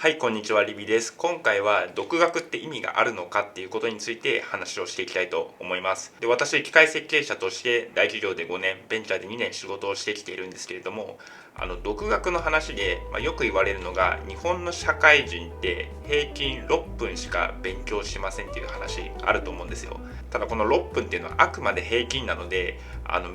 はい、こんにちは、リビです。今回は独学って意味があるのかっていうことについて話をしていきたいと思います。で、私、機械設計者として大企業で5年、ベンチャーで2年仕事をしてきているんですけれども、独学の話で、よく言われるのが、日本の社会人って平均6分しか勉強しませんっていう話あると思うんですよ。ただこの6分っていうのはあくまで平均なので、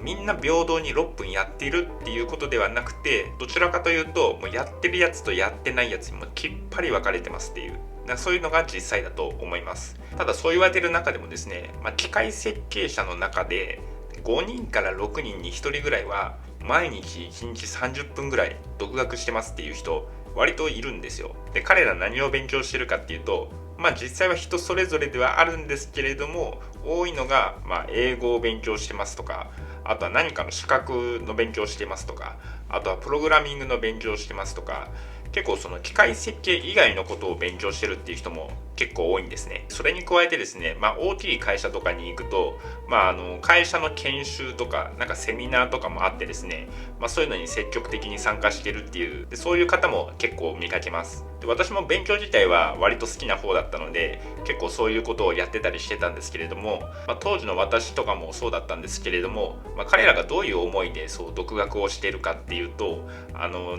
みんな平等に6分やっているっていうことではなくて、どちらかというともうやってるやつとやってないやつにもきっぱり分かれてますっていう、そういうのが実際だと思います。ただそう言われてる中でもですね、機械設計者の中で5人から6人に1人ぐらいは毎日1日30分ぐらい独学してますっていう人割といるんですよ。で、彼ら何を勉強してるかっていうと、実際は人それぞれではあるんですけれども、多いのが英語を勉強してますとか、あとは何かの資格の勉強してますとか、あとはプログラミングの勉強してますとか、結構その機械設計以外のことを勉強してるっていう人も結構多いんですね。それに加えてですね、大きい会社とかに行くと、会社の研修とかなんかセミナーとかもあってですね、そういうのに積極的に参加してるっていう、そういう方も結構見かけます。で、私も勉強自体は割と好きな方だったので、結構そういうことをやってたりしてたんですけれども、当時の私とかもそうだったんですけれども、彼らがどういう思いでそう独学をしているかっていうと、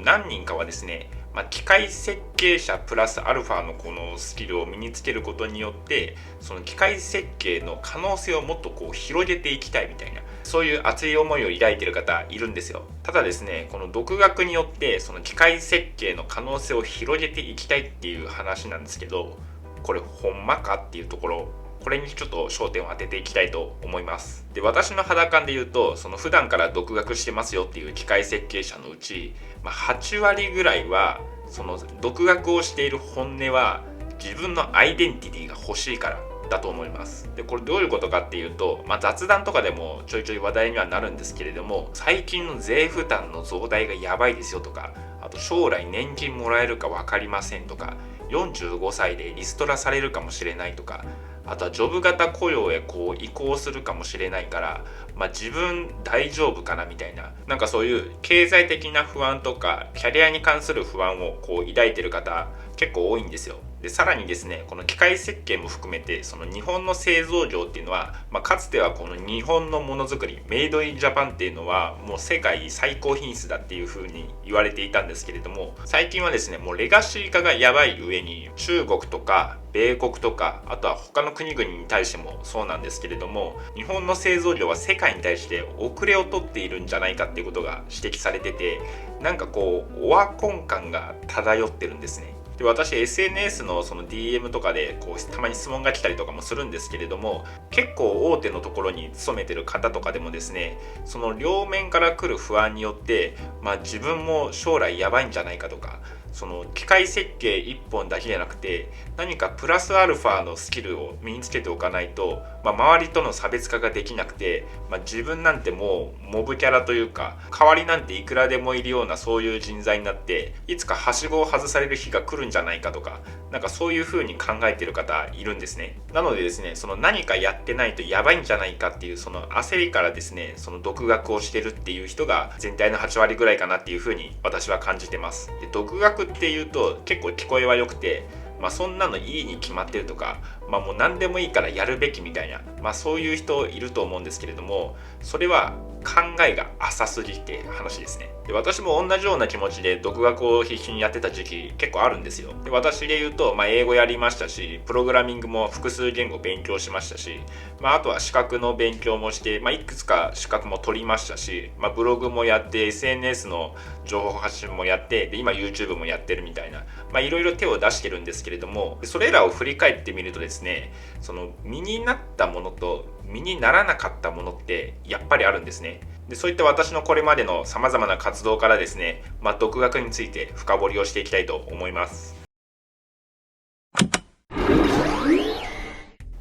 何人かはですね、機械設計者プラスアルファのこのスキルを身につけることによって、その機械設計の可能性をもっとこう広げていきたいみたいな、そういう熱い思いを抱いている方いるんですよ。ただですね、この独学によってその機械設計の可能性を広げていきたいっていう話なんですけど、これほんまかっていうところ、これにちょっと焦点を当てていきたいと思います。で、私の肌感で言うと、その普段から独学してますよっていう機械設計者のうち、8割ぐらいはその独学をしている本音は自分のアイデンティティが欲しいからだと思います。で、これどういうことかっていうと、雑談とかでもちょいちょい話題にはなるんですけれども、最近の税負担の増大がやばいですよとか、あと将来年金もらえるか分かりませんとか、45歳でリストラされるかもしれないとか、あとはジョブ型雇用へこう移行するかもしれないから、自分大丈夫かなみたいな、なんかそういう経済的な不安とかキャリアに関する不安をこう抱いてる方結構多いんですよ。で、さらにですね、この機械設計も含めてその日本の製造業っていうのは、かつてはこの日本のものづくりメイドインジャパンっていうのはもう世界最高品質だっていう風に言われていたんですけれども、最近はですね、もうレガシー化がやばい上に中国とか米国とか、あとは他の国々に対してもそうなんですけれども、日本の製造業は世界に対して遅れを取っているんじゃないかっていうことが指摘されてて、なんかこうオワコン感が漂ってるんですね。で、私 SNS のその DM とかでこうたまに質問が来たりとかもするんですけれども、結構大手のところに勤めてる方とかでもですね、その両面から来る不安によって、自分も将来やばいんじゃないかとか、その機械設計1本だけじゃなくて何かプラスアルファのスキルを身につけておかないと、周りとの差別化ができなくて、自分なんてもうモブキャラというか代わりなんていくらでもいるようなそういう人材になって、いつかはしごを外される日が来るんじゃないかとか、なんかそういう風に考えてる方いるんですね。なのでですね、その何かやってないとやばいんじゃないかっていうその焦りからですね、その独学をしてるっていう人が全体の8割ぐらいかなっていう風に私は感じてます。で、独学っていうと結構聞こえは良くて、そんなのいいに決まってるとか、もう何でもいいからやるべきみたいな、そういう人いると思うんですけれども、それは考えが浅すぎって話ですね。で、私も同じような気持ちで独学を必死にやってた時期結構あるんですよ。で、私で言うと、英語やりましたし、プログラミングも複数言語勉強しましたし、あとは資格の勉強もして、いくつか資格も取りましたし、ブログもやって SNS の情報発信もやって、で今 YouTube もやってるみたいな、いろいろ手を出してるんですけれども、それらを振り返ってみるとですね、その身になったものと身にならなかったものってやっぱりあるんですね。で、そういった私のこれまでの様々な活動からですね、独学について深掘りをしていきたいと思います。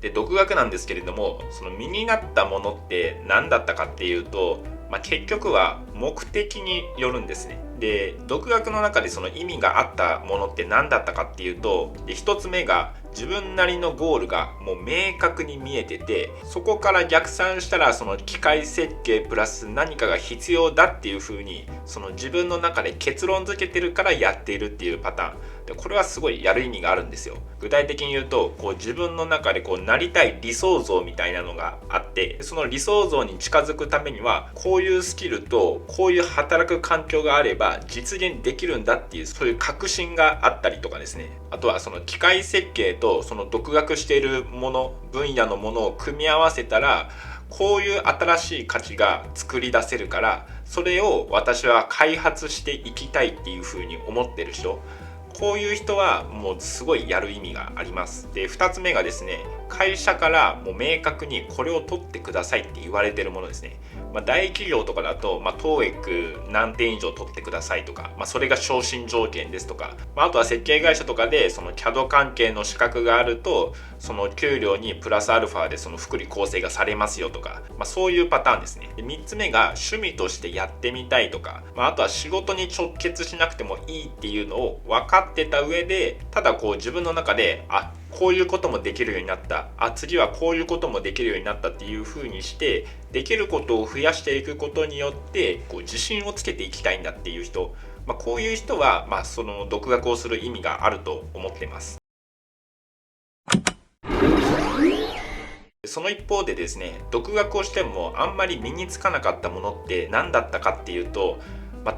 で、独学なんですけれども、その身になったものって何だったかっていうと、結局は目的によるんですね。で、独学の中でその意味があったものって何だったかっていうと、で、一つ目が自分なりのゴールがもう明確に見えてて、そこから逆算したらその機械設計プラス何かが必要だっていう風にその自分の中で結論付けてるからやっているっていうパターン。でこれはすごいやる意味があるんですよ。具体的に言うと、自分の中でなりたい理想像みたいなのがあって、その理想像に近づくためにはこういうスキルとこういう働く環境があれば実現できるんだっていう、そういう確信があったりとかですね。あとはその機械設計とその独学しているもの、分野のものを組み合わせたらこういう新しい価値が作り出せるから、それを私は開発していきたいっていうふうに思ってる人、こういう人はもうすごいやる意味があります。で、2つ目がですね、会社からもう明確にこれを取ってくださいって言われてるものですね。大企業とかだと、TOEIC 何点以上取ってくださいとか、それが昇進条件ですとか、あとは設計会社とかでその CAD 関係の資格があると、その給料にプラスアルファでその福利厚生がされますよとか、そういうパターンですね。で、3つ目が趣味としてやってみたいとか、あとは仕事に直結しなくてもいいっていうのを分かってた上で、ただ自分の中でこういうこともできるようになった、次はこういうこともできるようになったっていう風にして、できることを増やしていくことによって自信をつけていきたいんだっていう人、こういう人はその独学をする意味があると思っています。その一方でですね、独学をしてもあんまり身につかなかったものって何だったかっていうと、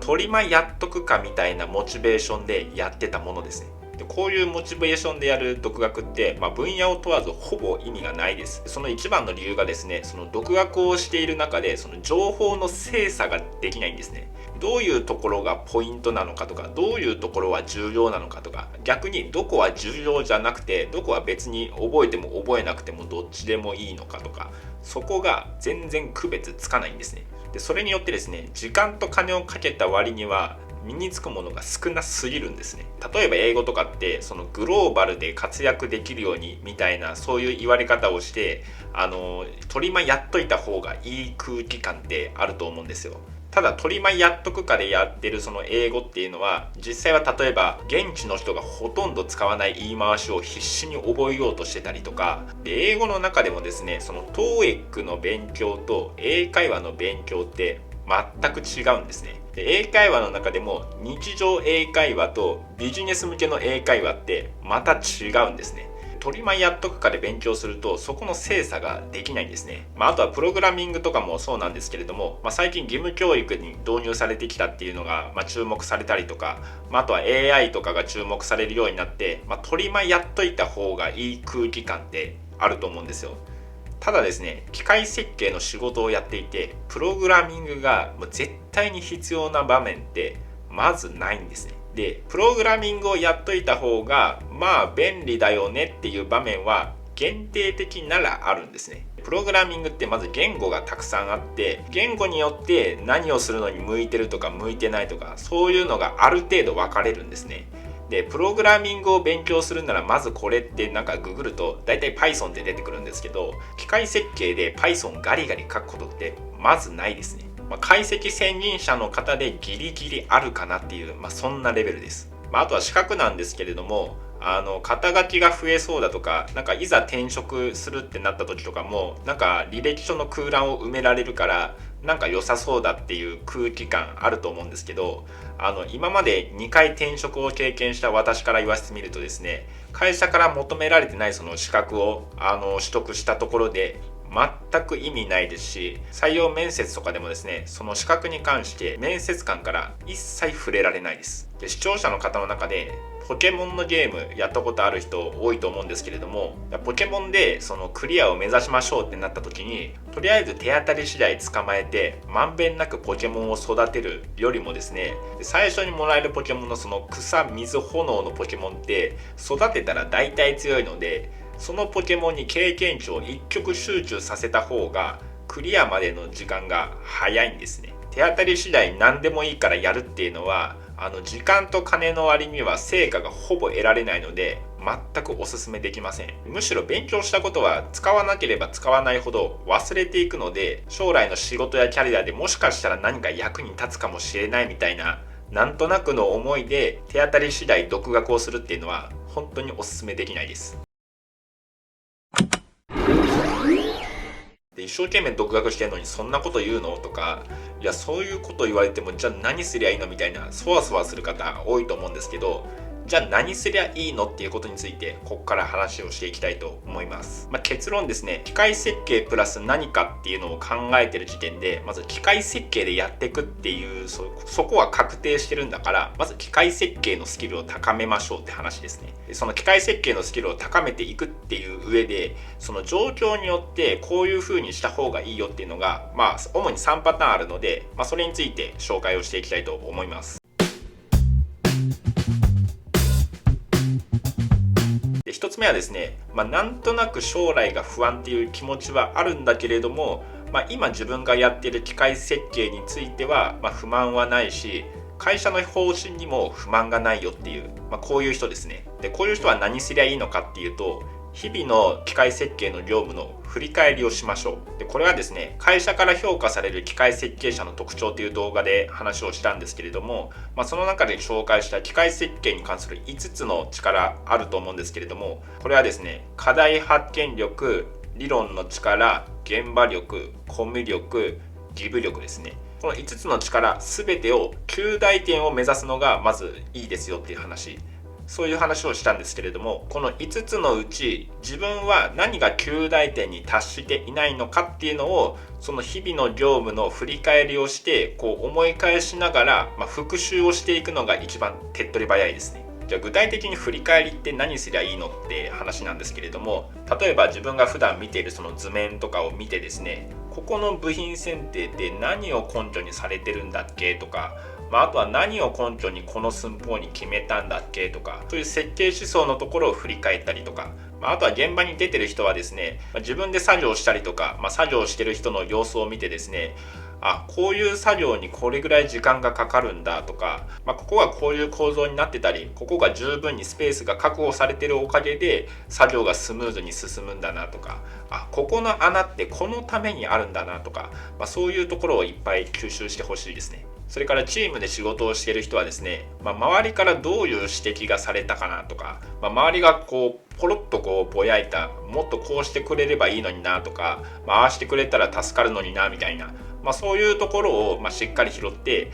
取り前やっとくかみたいなモチベーションでやってたものですね。でこういうモチベーションでやる独学って、分野を問わずほぼ意味がないです。その一番の理由がですね、その独学をしている中でその情報の精査ができないんですね。どういうところがポイントなのかとか、どういうところは重要なのかとか、逆にどこは重要じゃなくてどこは別に覚えても覚えなくてもどっちでもいいのかとか、そこが全然区別つかないんですね。でそれによってですね、時間と金をかけた割には身につくものが少なすぎるんですね。例えば英語とかってそのグローバルで活躍できるようにみたいな、そういう言われ方をして取り前やっといた方がいい空気感ってあると思うんですよ。ただ取り前やっとくかでやってるその英語っていうのは、実際は例えば現地の人がほとんど使わない言い回しを必死に覚えようとしてたりとかで、英語の中でもですね、その TOEIC の勉強と英会話の勉強って全く違うんですね。で英会話の中でも日常英会話とビジネス向けの英会話ってまた違うんですね。取り前やっとくかで勉強するとそこの精査ができないんですね。あとはプログラミングとかもそうなんですけれども、最近義務教育に導入されてきたっていうのが注目されたりとか、あとは AI とかが注目されるようになって、取り前やっといた方がいい空気感ってあると思うんですよ。ただですね、機械設計の仕事をやっていてプログラミングが絶対に必要な場面ってまずないんですね。でプログラミングをやっといた方が便利だよねっていう場面は限定的ならあるんですね。プログラミングってまず言語がたくさんあって、言語によって何をするのに向いてるとか向いてないとか、そういうのがある程度分かれるんですね。でプログラミングを勉強するならまずこれってググると大体 Python って出てくるんですけど、機械設計で Python ガリガリ書くことってまずないですね。解析専任者の方でギリギリあるかなっていう、そんなレベルです。あとは資格なんですけれども、肩書きが増えそうだとか、いざ転職するってなった時とかも履歴書の空欄を埋められるから良さそうだっていう空気感あると思うんですけど、今まで2回転職を経験した私から言わせてみるとですね、会社から求められてないその資格を取得したところで全く意味ないですし、採用面接とかでもですね、その資格に関して面接官から一切触れられないです。で視聴者の方の中でポケモンのゲームやったことある人多いと思うんですけれども、ポケモンでそのクリアを目指しましょうってなった時に、とりあえず手当たり次第捕まえてまんべんなくポケモンを育てるよりもですね、最初にもらえるポケモンのその草水炎のポケモンって育てたら大体強いので、そのポケモンに経験値を一極集中させた方がクリアまでの時間が早いんですね。手当たり次第何でもいいからやるっていうのは時間と金の割には成果がほぼ得られないので全くおすすめできません。むしろ勉強したことは使わなければ使わないほど忘れていくので、将来の仕事やキャリアでもしかしたら何か役に立つかもしれないみたいな、なんとなくの思いで手当たり次第独学をするっていうのは本当におすすめできないです。で一生懸命独学してるのにそんなこと言うのとか、いやそういうこと言われてもじゃあ何すりゃいいのみたいなそわそわする方多いと思うんですけど、じゃあ何すりゃいいのっていうことについてここから話をしていきたいと思います。結論ですね、機械設計プラス何かっていうのを考えてる時点で、まず機械設計でやっていくっていうそこは確定してるんだから、まず機械設計のスキルを高めましょうって話ですね。でその機械設計のスキルを高めていくっていう上で、その状況によってこういう風にした方がいいよっていうのが主に3パターンあるので、それについて紹介をしていきたいと思います。で1つ目はですね、なんとなく将来が不安っていう気持ちはあるんだけれども、今自分がやっている機械設計については、不満はないし、会社の方針にも不満がないよっていう、こういう人ですね。でこういう人は何すりゃいいのかっていうと、日々の機械設計の業務の振り返りをしましょう。でこれはですね、会社から評価される機械設計者の特徴という動画で話をしたんですけれども、その中で紹介した機械設計に関する5つの力あると思うんですけれども、これはですね、課題発見力、理論の力、現場力、コミュ力、ギブ力ですね。この5つの力全てを9大点を目指すのがまずいいですよっていう話、そういう話をしたんですけれども、この5つのうち自分は何が9大点に達していないのかっていうのを、その日々の業務の振り返りをして思い返しながら、復習をしていくのが一番手っ取り早いですね。じゃあ具体的に振り返りって何すりゃいいのって話なんですけれども、例えば自分が普段見ているその図面とかを見てですね、ここの部品選定って何を根拠にされてるんだっけとか、あとは何を根拠にこの寸法に決めたんだっけとか、そういう設計思想のところを振り返ったりとか、あとは現場に出てる人はですね、自分で作業したりとか、作業してる人の様子を見てですね、こういう作業にこれぐらい時間がかかるんだとか、ここはこういう構造になってたり、ここが十分にスペースが確保されてるおかげで作業がスムーズに進むんだなとか、ここの穴ってこのためにあるんだなとか、そういうところをいっぱい吸収してほしいですね。それからチームで仕事をしている人はですね、周りからどういう指摘がされたかなとか、周りがポロッとぼやいた、もっとこうしてくれればいいのになとか、ああしてくれたら助かるのになみたいな、そういうところをしっかり拾って、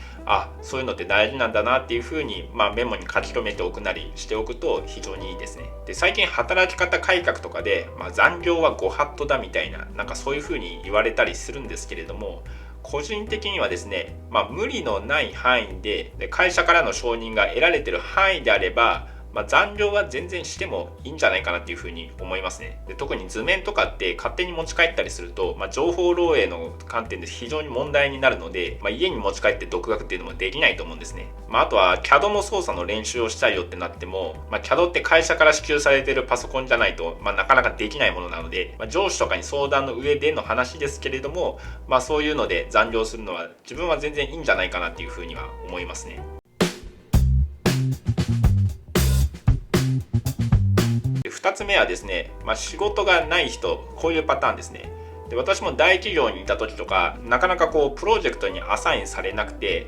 そういうのって大事なんだなっていうふうに、メモに書き留めておくなりしておくと非常にいいですね。で最近働き方改革とかで、残業はご法度だみたいな、そういうふうに言われたりするんですけれども、個人的にはですね、無理のない範囲で、会社からの承認が得られている範囲であれば、残業は全然してもいいんじゃないかなっていうふうに思いますね。で特に図面とかって勝手に持ち帰ったりすると、情報漏洩の観点で非常に問題になるので、家に持ち帰って独学っていうのもできないと思うんですね。あとは CAD の操作の練習をしたいよってなっても、CAD って会社から支給されているパソコンじゃないと、なかなかできないものなので、上司とかに相談の上での話ですけれども、そういうので残業するのは自分は全然いいんじゃないかなっていうふうには思いますね。2つ目はですね、仕事がない人、こういうパターンですね。で私も大企業にいた時とか、なかなかプロジェクトにアサインされなくて、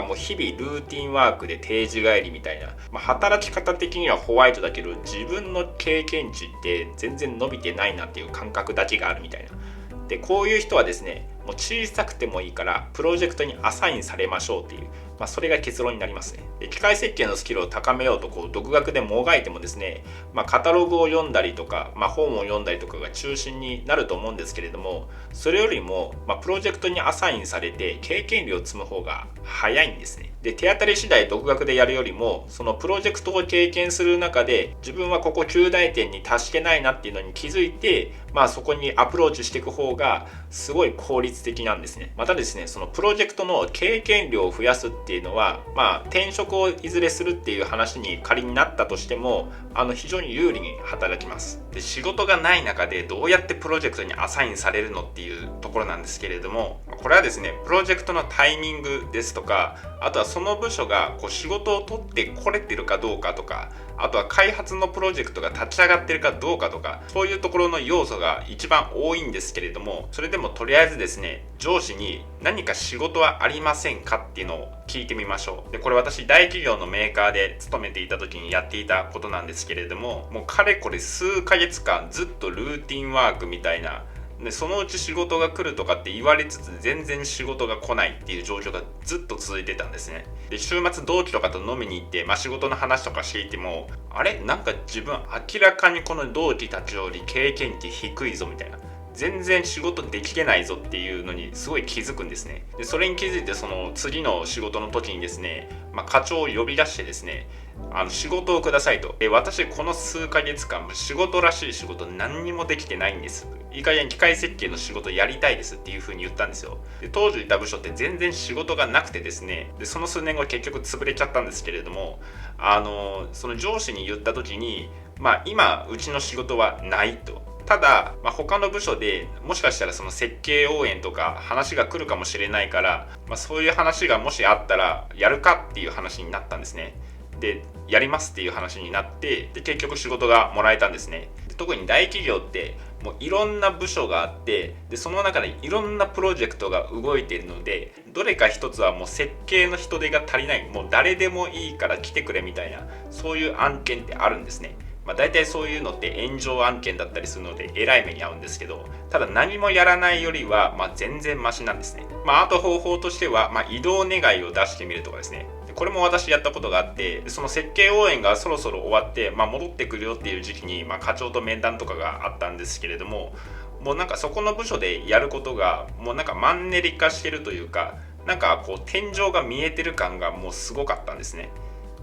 もう日々ルーティンワークで定時帰りみたいな、働き方的にはホワイトだけど自分の経験値って全然伸びてないなっていう感覚だけがあるみたいな。でこういう人はですね、もう小さくてもいいからプロジェクトにアサインされましょうっていう、それが結論になりますね。で機械設計のスキルを高めようと独学でもがいてもですね、カタログを読んだりとか、本を読んだりとかが中心になると思うんですけれども、それよりも、プロジェクトにアサインされて経験量を積む方が早いんですね。で手当たり次第独学でやるよりも、そのプロジェクトを経験する中で自分はここ9大点に達してないなっていうのに気づいて、そこにアプローチしていく方がすごい効率的なんですね。またですね、そのプロジェクトの経験量を増やすっていうのは、転職をいずれするっていう話に仮になったとしても、非常に有利に働きます。で仕事がない中でどうやってプロジェクトにアサインされるのっていうところなんですけれども、これはですね、プロジェクトのタイミングですとか、あとはその部署が仕事を取ってこれてるかどうかとか、あとは開発のプロジェクトが立ち上がってるかどうかとか、そういうところの要素が一番多いんですけれども、それでもとりあえずですね、上司に何か仕事はありませんかっていうのを聞いてみましょう。でこれ私大企業のメーカーで勤めていた時にやっていたことなんですけれども、もうかれこれ数ヶ月間ずっとルーティンワークみたいなでそのうち仕事が来るとかって言われつつ全然仕事が来ないっていう状況がずっと続いてたんですね。で週末同期とかと飲みに行って、仕事の話とかしていても、あれなんか自分明らかにこの同期たちより経験値低いぞみたいな、全然仕事できてないぞっていうのにすごい気づくんですね。でそれに気づいて、その次の仕事の時にですね、課長を呼び出してですね、仕事をくださいと。私この数ヶ月間仕事らしい仕事何にもできてないんです。いい加減機械設計の仕事やりたいですっていう風に言ったんですよ。で当時いた部署って全然仕事がなくてですね、でその数年後結局潰れちゃったんですけれども、その上司に言った時に、今うちの仕事はないと。ただ、他の部署でもしかしたらその設計応援とか話が来るかもしれないから、そういう話がもしあったらやるかっていう話になったんですね。でやりますっていう話になって、で結局仕事がもらえたんですね。で特に大企業ってもういろんな部署があって、でその中でいろんなプロジェクトが動いているので、どれか一つはもう設計の人手が足りない、もう誰でもいいから来てくれみたいな、そういう案件ってあるんですね。大体そういうのって炎上案件だったりするのでえらい目に遭うんですけど、ただ何もやらないよりは全然マシなんですね。あと方法としては、移動願いを出してみるとかですね。これも私やったことがあって、その設計応援がそろそろ終わって、戻ってくるよっていう時期に、課長と面談とかがあったんですけれども、もうなんかそこの部署でやることがもうなんかマンネリ化してるというか、なんかこう天井が見えてる感がもうすごかったんですね。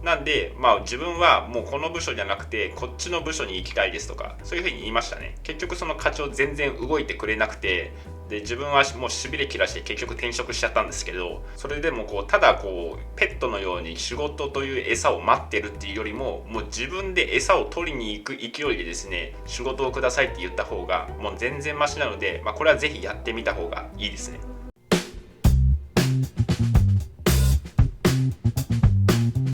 なんで、自分はもうこの部署じゃなくてこっちの部署に行きたいですとか、そういうふうに言いましたね。結局その課長全然動いてくれなくて、で自分はもうしびれ切らして結局転職しちゃったんですけど、それでもただペットのように仕事という餌を待ってるっていうよりも、もう自分で餌を取りに行く勢いでですね、仕事をくださいって言った方がもう全然マシなので、これはぜひやってみた方がいいですね。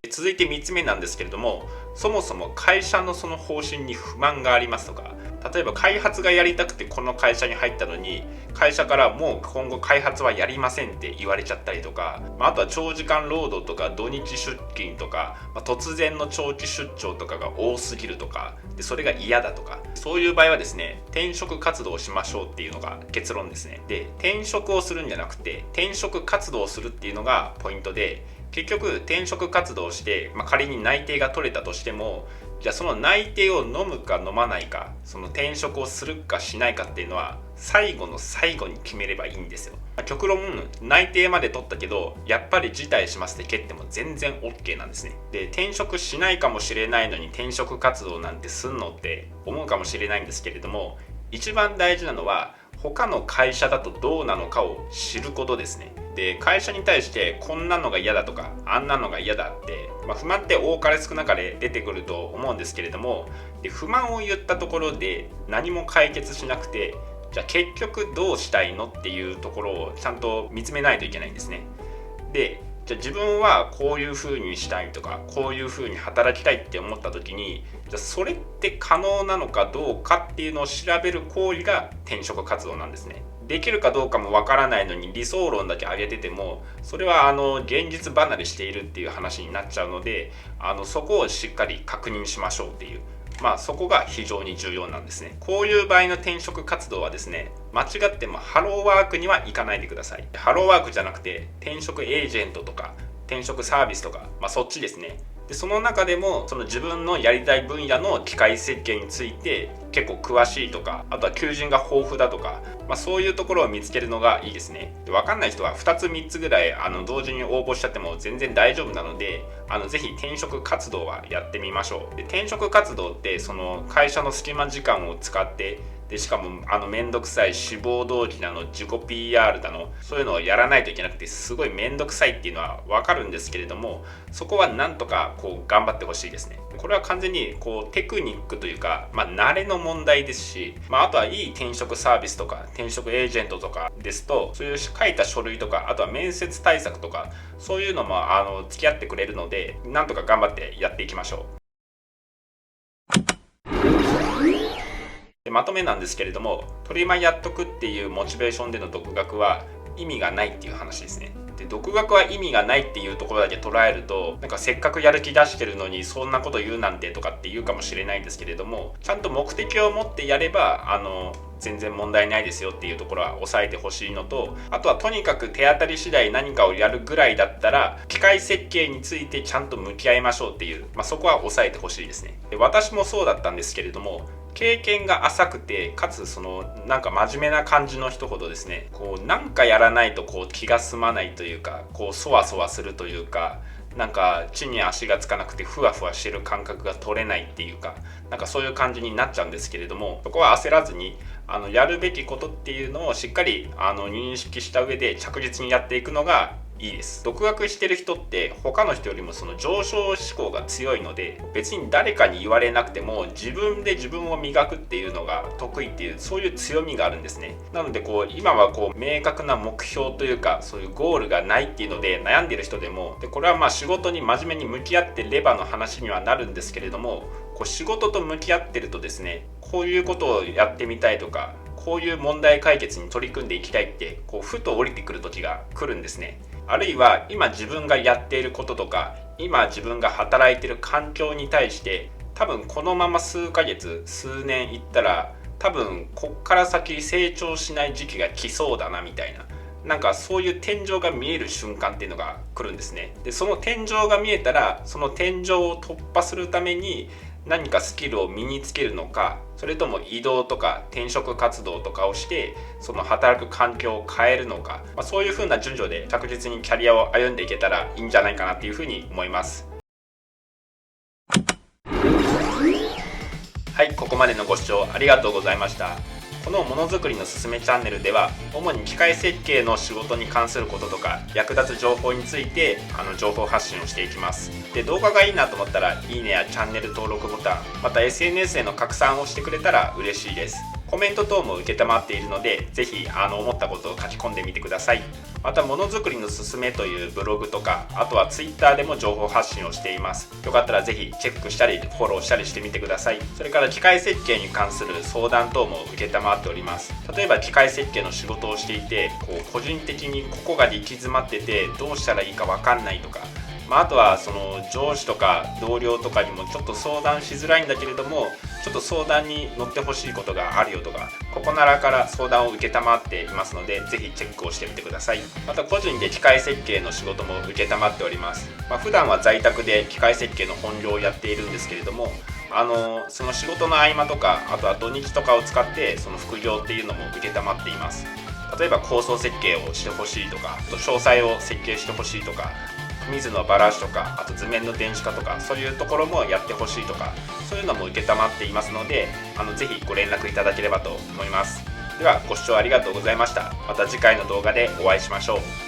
続いて3つ目なんですけれども、そもそも会社のその方針に不満がありますとか、例えば開発がやりたくてこの会社に入ったのに、会社からもう今後開発はやりませんって言われちゃったりとか、あとは長時間労働とか土日出勤とか、突然の長期出張とかが多すぎるとかで、それが嫌だとか、そういう場合はですね、転職活動をしましょうっていうのが結論ですね。で転職をするんじゃなくて転職活動をするっていうのがポイントで、結局転職活動をして、仮に内定が取れたとしても、じゃあその内定を飲むか飲まないか、その転職をするかしないかっていうのは最後の最後に決めればいいんですよ。極論内定まで取ったけどやっぱり辞退しますって蹴っても全然 OK なんですね。で転職しないかもしれないのに転職活動なんてすんのって思うかもしれないんですけれども、一番大事なのは他の会社だとどうなのかを知ることですね。で会社に対してこんなのが嫌だとかあんなのが嫌だって、不満って多かれ少なかれ出てくると思うんですけれども、で不満を言ったところで何も解決しなくて、じゃあ結局どうしたいのっていうところをちゃんと見つめないといけないんですね。でじゃあ自分はこういう風にしたいとかこういう風に働きたいって思った時に、じゃあそれって可能なのかどうかっていうのを調べる行為が転職活動なんですね。できるかどうかもわからないのに理想論だけ上げてても、それは現実離れしているっていう話になっちゃうので、そこをしっかり確認しましょうっていう、そこが非常に重要なんですね。こういう場合の転職活動はですね、間違ってもハローワークには行かないでください。ハローワークじゃなくて転職エージェントとか転職サービスとか、そっちですね。でその中でもその自分のやりたい分野の機械設計について結構詳しいとか、あとは求人が豊富だとか、そういうところを見つけるのがいいですね。で分かんない人は2つ3つぐらい同時に応募しちゃっても全然大丈夫なので、ぜひ転職活動はやってみましょう。で転職活動ってその会社の隙間時間を使って、でしかもめんどくさい志望動機なの自己 PR だの、そういうのをやらないといけなくてすごいめんどくさいっていうのはわかるんですけれども、そこはなんとか頑張ってほしいですね。これは完全にテクニックというか、慣れの問題ですし、あとはいい転職サービスとか転職エージェントとかですと、そういう書いた書類とか、あとは面接対策とか、そういうのも付き合ってくれるので、なんとか頑張ってやっていきましょう。でまとめなんですけれども、トリマやっとくっていうモチベーションでの独学は意味がないっていう話ですね。で、独学は意味がないっていうところだけ捉えると、なんかせっかくやる気出してるのにそんなこと言うなんてとかって言うかもしれないんですけれども、ちゃんと目的を持ってやれば全然問題ないですよっていうところは押さえてほしいのと、あとはとにかく手当たり次第何かをやるぐらいだったら機械設計についてちゃんと向き合いましょうっていう、そこは押さえてほしいですね。で、私もそうだったんですけれども、経験が浅くて、かつなんか真面目な感じの人ほどですね、なんかやらないと気が済まないというか、そわそわするというか、なんか地に足がつかなくてふわふわしてる感覚が取れないっていうか、なんかそういう感じになっちゃうんですけれども、そこは焦らずにやるべきことっていうのをしっかり認識した上で着実にやっていくのがいいです。独学してる人って他の人よりも上昇志向が強いので、別に誰かに言われなくても自分で自分を磨くっていうのが得意っていう、そういう強みがあるんですね。なので今は明確な目標というか、そういうゴールがないっていうので悩んでる人でも、これは仕事に真面目に向き合ってればの話にはなるんですけれども、仕事と向き合ってるとですね、こういうことをやってみたいとか、こういう問題解決に取り組んでいきたいってふと降りてくる時が来るんですね。あるいは今自分がやっていることとか、今自分が働いている環境に対して、多分このまま数ヶ月数年いったら多分こっから先成長しない時期が来そうだなみたいな、なんかそういう天井が見える瞬間っていうのが来るんですね。で、その天井が見えたら、その天井を突破するために何かスキルを身につけるのか、それとも移動とか転職活動とかをしてその働く環境を変えるのか、そういう風な順序で着実にキャリアを歩んでいけたらいいんじゃないかなっていう風に思います。はい、ここまでのご視聴ありがとうございました。このものづくりのすすめチャンネルでは、主に機械設計の仕事に関することとか役立つ情報について情報発信をしていきます。で、動画がいいなと思ったらいいねやチャンネル登録ボタン、また SNS への拡散をしてくれたら嬉しいです。コメント等も承っているので、ぜひ思ったことを書き込んでみてください。また、ものづくりのすすめというブログとか、あとは Twitter でも情報発信をしています。よかったらぜひチェックしたりフォローしたりしてみてください。それから機械設計に関する相談等も承っております。例えば機械設計の仕事をしていて、個人的にここが行き詰まっててどうしたらいいか分かんないとか、あとは上司とか同僚とかにもちょっと相談しづらいんだけれども、ちょっと相談に乗ってほしいことがあるよとか、ここならから相談を承っていますので、ぜひチェックをしてみてください。また、個人で機械設計の仕事も承っております。普段は在宅で機械設計の本業をやっているんですけれども、その仕事の合間とか、あとは土日とかを使ってその副業っていうのも承っています。例えば構想設計をしてほしいとか、あと詳細を設計してほしいとか、紙図のバラシとか、あと図面の電子化とか、そういうところもやってほしいとか、そういうのも承っていますので、ぜひご連絡いただければと思います。では、ご視聴ありがとうございました。また次回の動画でお会いしましょう。